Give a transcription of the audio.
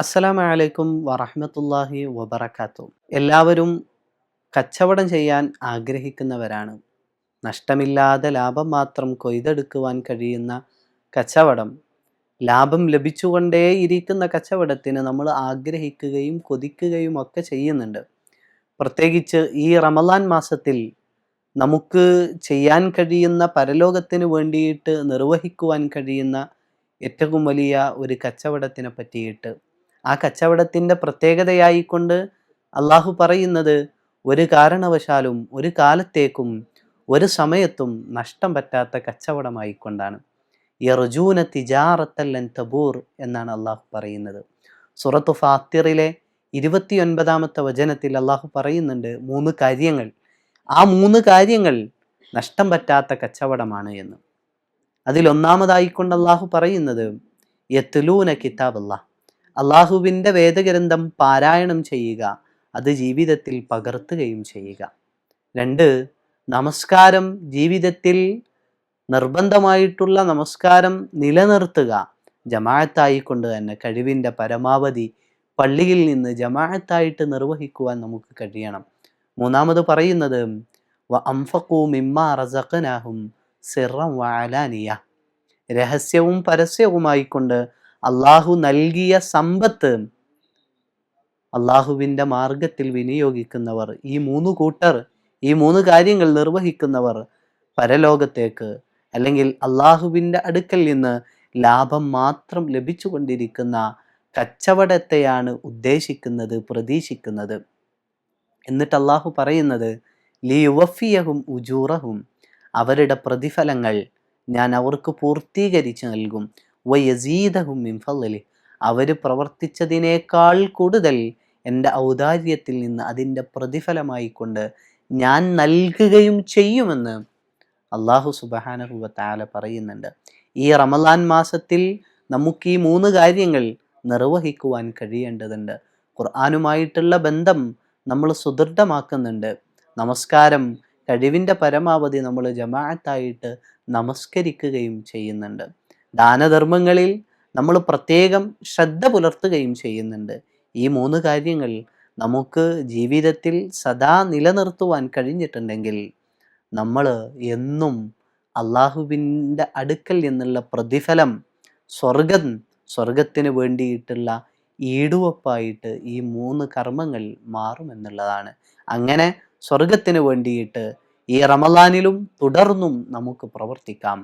അസ്സലാമു അലൈക്കും വറഹ്മത്തുള്ളാഹി വബറകാതുഹു. എല്ലാവരും കച്ചവടം ചെയ്യാൻ ആഗ്രഹിക്കുന്നവരാണ്. നഷ്ടമില്ലാതെ ലാഭം മാത്രം കൊയ്തെടുക്കുവാൻ കഴിയുന്ന കച്ചവടം, ലാഭം ലഭിച്ചുകൊണ്ടേയിരിക്കുന്ന കച്ചവടത്തിന് നമ്മൾ ആഗ്രഹിക്കുകയും കൊതിക്കുകയും ഒക്കെ ചെയ്യുന്നുണ്ട്. പ്രത്യേകിച്ച് ഈ റമളാൻ മാസത്തിൽ നമുക്ക് ചെയ്യാൻ കഴിയുന്ന, പരലോകത്തിന് വേണ്ടിയിട്ട് നിർവഹിക്കുവാൻ കഴിയുന്ന ഏറ്റവും വലിയ ഒരു കച്ചവടത്തിനെ പറ്റിയിട്ട്, ആ കച്ചവടത്തിൻ്റെ പ്രത്യേകതയായിക്കൊണ്ട് അള്ളാഹു പറയുന്നത്, ഒരു കാരണവശാലും ഒരു കാലത്തേക്കും ഒരു സമയത്തും നഷ്ടം പറ്റാത്ത കച്ചവടമായിക്കൊണ്ടാണ്. യർജൂന തിജാറത്തൻ ലൻ തബൂർ എന്നാണ് അള്ളാഹു പറയുന്നത്. സൂറത്തു ഫാത്തിറിലെ 29-ാമത്തെ വചനത്തിൽ അള്ളാഹു പറയുന്നുണ്ട് 3 കാര്യങ്ങൾ. ആ 3 കാര്യങ്ങൾ നഷ്ടം പറ്റാത്ത കച്ചവടമാണ് എന്ന്. അതിലൊന്നാമതായിക്കൊണ്ട് അള്ളാഹു പറയുന്നത് യത്ലൂന കിതാബല്ലാഹ്, അള്ളാഹുവിൻ്റെ വേദഗ്രന്ഥം പാരായണം ചെയ്യുക, അത് ജീവിതത്തിൽ പകർത്തുകയും ചെയ്യുക. 2, നമസ്കാരം, ജീവിതത്തിൽ നിർബന്ധമായിട്ടുള്ള നമസ്കാരം നിലനിർത്തുക, ജമാഅത്തായിക്കൊണ്ട് തന്നെ കഴിവിൻ്റെ പരമാവധി പള്ളിയിൽ നിന്ന് ജമാഅത്തായിട്ട് നിർവഹിക്കുവാൻ നമുക്ക് കഴിയണം. 3 പറയുന്നത് വ അൻഫഖൂ മിമ്മാ റസഖനാഹും സിർറൻ വ അലാനിയ, രഹസ്യവും പരസ്യവുമായിക്കൊണ്ട് അള്ളാഹു നൽകിയ സമ്പത്ത് അള്ളാഹുവിൻ്റെ മാർഗത്തിൽ വിനിയോഗിക്കുന്നവർ, ഈ 3 കൂട്ടർ, ഈ 3 കാര്യങ്ങൾ നിർവഹിക്കുന്നവർ പരലോകത്തേക്ക്, അല്ലെങ്കിൽ അള്ളാഹുവിൻ്റെ അടുക്കൽ നിന്ന് ലാഭം മാത്രം ലഭിച്ചുകൊണ്ടിരിക്കുന്ന കച്ചവടത്തെയാണ് ഉദ്ദേശിക്കുന്നത്, പ്രതീക്ഷിക്കുന്നത്. എന്നിട്ട് അള്ളാഹു പറയുന്നത് ലിയുവഫിയഹും ഉജൂറഹും, അവരുടെ പ്രതിഫലങ്ങൾ ഞാൻ അവർക്ക് പൂർത്തീകരിച്ച് നൽകും. വയസീദഹും മിൻ ഫളലി, അവർ പ്രവർത്തിച്ചതിനേക്കാൾ കൂടുതൽ എൻ്റെ ഔദാര്യത്തിൽ നിന്ന് അതിൻ്റെ പ്രതിഫലമായിക്കൊണ്ട് ഞാൻ നൽകുകയും ചെയ്യുമെന്ന് അള്ളാഹു സുബ്ഹാനഹു വ തആല പറയുന്നുണ്ട്. ഈ റമളാൻ മാസത്തിൽ നമുക്ക് ഈ 3 കാര്യങ്ങൾ നിർവഹിക്കുവാൻ കഴിയേണ്ടതുണ്ട്. ഖുർആനുമായിട്ടുള്ള ബന്ധം നമ്മൾ സുദൃഢമാക്കുന്നുണ്ട്. നമസ്കാരം കഴിവിൻ്റെ പരമാവധി നമ്മൾ ജമാഅത്തായിട്ട് നമസ്കരിക്കുകയും ചെയ്യുന്നുണ്ട്. ദാനധർമ്മങ്ങളിൽ നമ്മൾ പ്രത്യേകം ശ്രദ്ധ പുലർത്തുകയും ചെയ്യുന്നുണ്ട്. ഈ 3 കാര്യങ്ങൾ നമുക്ക് ജീവിതത്തിൽ സദാ നിലനിർത്തുവാൻ കഴിഞ്ഞിട്ടുണ്ടെങ്കിൽ നമ്മൾ എന്നും അള്ളാഹുവിൻ്റെ അടുക്കൽ നിന്നുള്ള പ്രതിഫലം, സ്വർഗത്തിന് വേണ്ടിയിട്ടുള്ള ഈടുവപ്പായിട്ട് ഈ 3 കർമ്മങ്ങൾ മാറുമെന്നുള്ളതാണ്. അങ്ങനെ സ്വർഗത്തിന് വേണ്ടിയിട്ട് ഈ റമളാനിലും തുടർന്നും നമുക്ക് പ്രവർത്തിക്കാം.